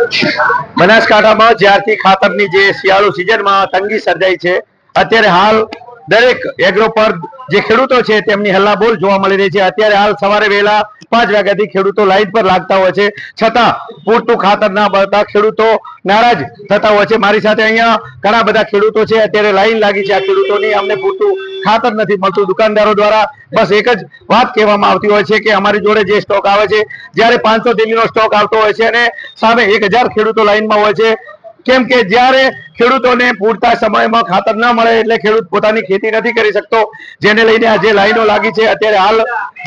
બનાસકાંઠામાં જ્યારથી ખાતરની જે શિયાળુ સિઝનમાં તંગી સર્જાઈ છે, અત્યારે હાલ દરેક એગ્રો પર જે ખેડૂતો છે તેમની હલ્લાબોલ જોવા મળી રહી છે। અત્યારે હાલ સવારે વહેલા 5 વાગ્યાથી ખેડૂતો લાઈન પર લાગતા હોય છે, છતાં પૂરતું ખાતર ના મળતા ખેડૂતો નારાજ થતા હોય છે। મારી સાથે અહીંયા ઘણા બધા ખેડૂતો છે, અત્યારે લાઈન લાગી છે આ ખેડૂતોની, અમને પૂરતું ખાતર નથી મળતું। દુકાનદારો દ્વારા બસ એક જ વાત કહેવામાં આવતી હોય છે કે અમારી જોડે જે સ્ટોક આવે છે, જ્યારે 500 થેલીનો સ્ટોક આવતો હોય છે અને સામે 1000 ખેડૂતો લાઈનમાં હોય છે, કેમ કે જ્યારે ખેડૂતોને પૂરતા સમયમાં ખાતર ન મળે એટલે ખેડૂત પોતાની ખેતી નથી કરી શકતો, જેને લઈને આ જે લાઈનો લાગી છે, અત્યારે હાલ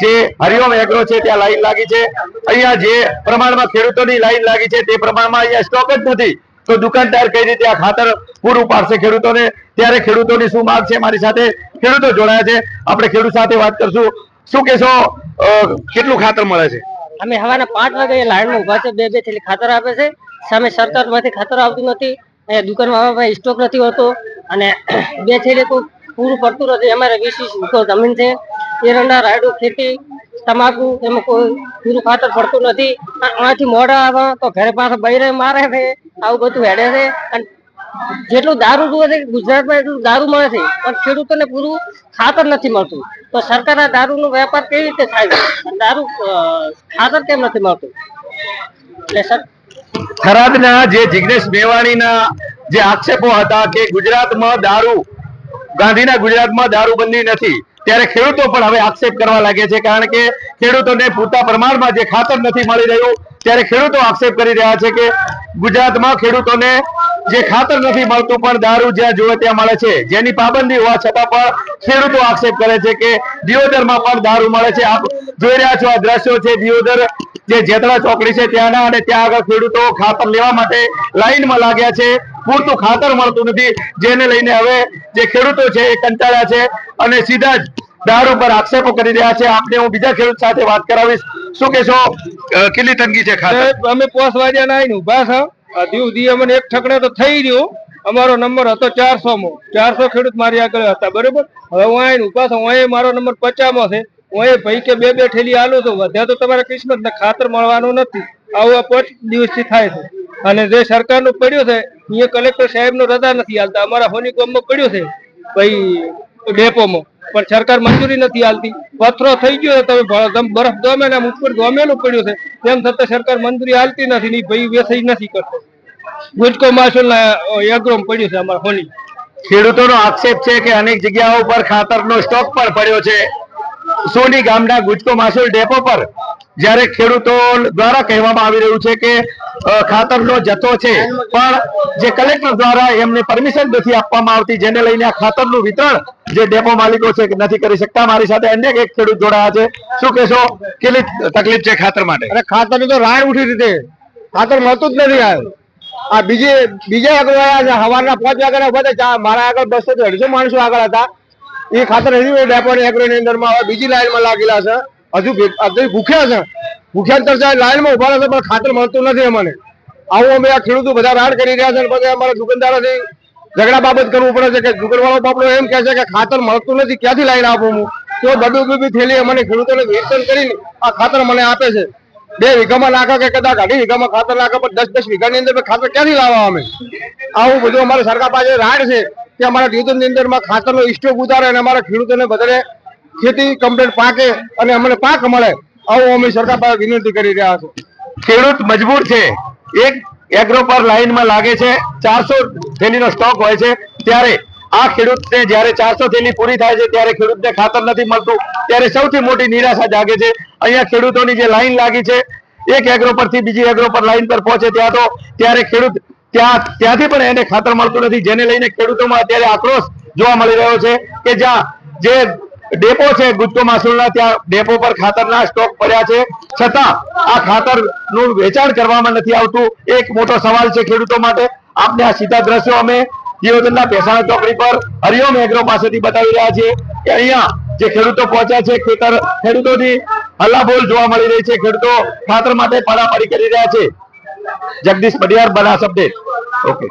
જે હરિઓમ એગ્રો છે ત્યાં લાઈન લાગી છે। અહીંયા જે પ્રમાણમાં ખેડૂતોની લાઈન લાગી છે તે પ્રમાણમાં અહીંયા સ્ટોક જ નથી, તો દુકાનદાર કઈ રીતે આ ખાતર પૂરું પાડશે ખેડૂતોને? ત્યારે ખેડૂતોની શું માંગ છે? મારી સાથે ખેડૂતો જોડાયા છે, આપણે ખેડૂત સાથે વાત કરશું। શું કહેશો, કેટલું ખાતર મળે છે? અમે સવારના 5 વાગે લાઈનમાં ઉભા છે, 2 થેલી ખાતર આપે છે, સામે સરકારમાંથી ખાતર આવતું નથી, અહીંયા દુકાનમાં સ્ટોક નથી હોતો અને 2 થેલી તો પૂરું પડતું નથી। અમારે 20 વીઘો જમીન છે, એરંડા, રાયડું, ખેતી, તમાકુ, એમાં કોઈ પૂરું ખાતર પડતું નથી। આનાથી મોડા આવે તો ઘરે પાછા બૈરે મારે છે, આવું બધું હેડે છે। અને જેટલું દારૂ જોવે છે ગુજરાતમાં એટલું દારૂ મળે છે, પણ ખેડૂતોને પૂરું ખાતર નથી મળતું, તો સરકાર આ દારૂનો વેપાર કેવી રીતે થાય? દારૂ ખાતર કેમ નથી મળતું? એટલે સર થરાદના જે જિગ્નેશ મેવાણીના જે આક્ષેપો હતા કે ગુજરાતમાં દારૂ, ગાંધીના ગુજરાતમાં દારૂબંધી નથી, ત્યારે ખેડૂતો પણ હવે આક્ષેપ કરવા લાગે છે, કારણ કે ખેડૂતોને પૂરતા પ્રમાણમાં જે ખાતર નથી મળી રહ્યું, ત્યારે ખેડૂતો આક્ષેપ કરી રહ્યા છે કે ગુજરાતમાં ખેડૂતોને જે ખાતર નથી મળતું, પણ દારૂ જ્યાં જોવે ત્યાં મળે છે, જેની પાબંદી હોવા છતાં પણ ખેડૂતો આક્ષેપ કરે છે કે દિયોદરમાં પણ દારૂ મળે છે। આપ જોઈ રહ્યા છો આ દ્રશ્યો છે દિયોદર જે જેતળા ચોકડી છે ત્યાંના, અને ત્યાં આગળ ખેડૂતો ખાતર લેવા માટે લાઈનમાં લાગ્યા છે, પૂરતું ખાતર મળતું નથી, જેને લઈને હવે જે ખેડૂતો છે એ કંટાળ્યા છે અને સીધા જ દારૂ પર આક્ષેપો કરી રહ્યા છે। આપને હું બીજા ખેડૂત સાથે વાત કરાવીશ। શું કહેશો, કેટલી તંગી છે ખાતર? અમે 5 વાગ્યાના આવીને ઉભા છો, હજી સુધી અમને એક ઠકડે તો થઈ રહ્યો। અમારો નંબર હતો 400 માં, 400 ખેડૂત મારી આગળ હતા, બરોબર। હવે હું આવીને ઉભા છું, હું મારો નંબર 50 માં છે, હું ભાઈ કે 2 થેલી આલું તો વધ્યા તો તમારા કિસ્મત ને ખાતર મળવાનું નથી। આવું આ 5 દિવસથી થાય છે, અને જે સરકારનું પડ્યું છે અહીંયા કલેક્ટર સાહેબનો રજા નથી હાલતા, અમારા હોની ગામમાં પડ્યું છે ભાઈ ડેપોમાં, પણ સરકાર મંજૂરી નથી હાલતી। પથરો થઈ ગયો, તમે બરફ દમે ને ઉપર ગમેલું પડ્યું છે, તેમ છતાં સરકાર મંજૂરી હાલતી નથી ને ભાઈ વેચાઈ નથી કરતો। ગુજકો માસુલ એગ્રોમ પડ્યું છે અમારા હોની। ખેડૂતોનો આક્ષેપ છે કે અનેક જગ્યાઓ પર ખાતરનો સ્ટોક પણ પડ્યો છે। સોની ગામના ગુજકો માસુલ ડેપો પર જ્યારે ખેડૂતો દ્વારા કહેવામાં આવી રહ્યું છે કે ખાતરનો જથ્થો છે, પણ જે કલેક્ટર દ્વારા એમને પરમિશન નથી આપવામાં આવતી, જેને લઈને આ ખાતરનું વિતરણ જે ડેપો માલિકો છે નથી કરી શકતા। મારી સાથે અન્ય એક ખેડૂત જોડાયા છે। શું કહેશો, કેટલી તકલીફ છે ખાતર માટે? અરે ખાતરની તો રાડ ઉઠી રીતે ખાતર મળતું જ નથી। આ બીજા આગળ સવારના 5 વાગ્યાના ઉભા હતા, મારા આગળ 200 થી 250 માણસો આગળ હતા, એ ખાતર હજી ડેપોની એગ્રોની અંદરમાં હવે બીજી લાઈનમાં લાગેલા છે, હજુ ભૂખ્યા છે, ભૂખ્યા તરતા લાઈનમાં ઉભા છે, પણ ખાતર મળતું નથી અમને। આવું અમે આ ખેડૂતો બધા રાડ કરી રહ્યા છે, પછી અમારા દુકાનદારોથી ઝઘડા બાબત કરવું પડે છે કે દુકાનવાળો બાપડો એમ કહે છે કે ખાતર મળતું નથી, ક્યાંથી લાઈન આપું હું? તો બબી થેલી અમને ખેડૂતોને વિતરણ કરીને આ ખાતર મને આપે છે। 2 વીઘામાં નાખે કે કદાચ 2.5 વીઘામાં ખાતર નાખે, પણ 10-10 વીઘાની અંદર ખાતર ક્યાંથી લાવવા અમે? આવું બધું અમારે સરકાર પાસે રાડ છે કે અમારા ખેડૂતોની અંદરમાં ખાતરનો સ્ટોક ઉતારે અને અમારા ખેડૂતોને બધાને ખેતી કમ્પ્લીટ પાકે અને અમને પાક મળે, આવું અમે સરકાર પાસે વિનંતી કરી રહ્યા છે। ખેડૂત મજબૂર છે, એક એગ્રો પર લાઈનમાં લાગે છે, 400 થેલીનો સ્ટોક હોય છે, ત્યારે આ ખેડૂતને જ્યારે 400 થેલી પૂરી થાય છે ત્યારે ખેડૂતને ખાતર નથી મળતું, ત્યારે સૌથી મોટી નિરાશા જાગે છે। અહીંયા ખેડૂતોની જે લાઈન લાગી છે, એક એગ્રો પરથી બીજી એગ્રો પર લાઈન પર પહોંચે ત્યારે ખેડૂત ત્યાંથી પણ એને ખાતર મળતું નથી, જેને લઈને ખેડૂતોમાં અત્યારે આક્રોશ જોવા મળી રહ્યો છે કે જ્યાં જે ડેપો છે ગુજકો માસુલના, ત્યાં ડેપો પર ખાતરના સ્ટોક પડ્યા છે, છતાં આ ખાતરનું વેચાણ કરવામાં નથી આવતું। એક મોટો સવાલ છે ખેડૂતો માટે। આપને આ સીધા દ્રશ્યો અમે દિયોદરના પેસાણા ચોકડી પર હરિઓમ એગ્રો પાસેથી બતાવી રહ્યા છીએ કે અહીંયા જે ખેડૂતો પહોંચ્યા છે, ખેડૂતોની હલ્લાબોલ જોવા મળી રહી છે, ખેડૂતો ખાતર માટે પડાપડી કરી રહ્યા છે। જગદીશ પડિયાર, બનાસ અપડેટ। ઓકે।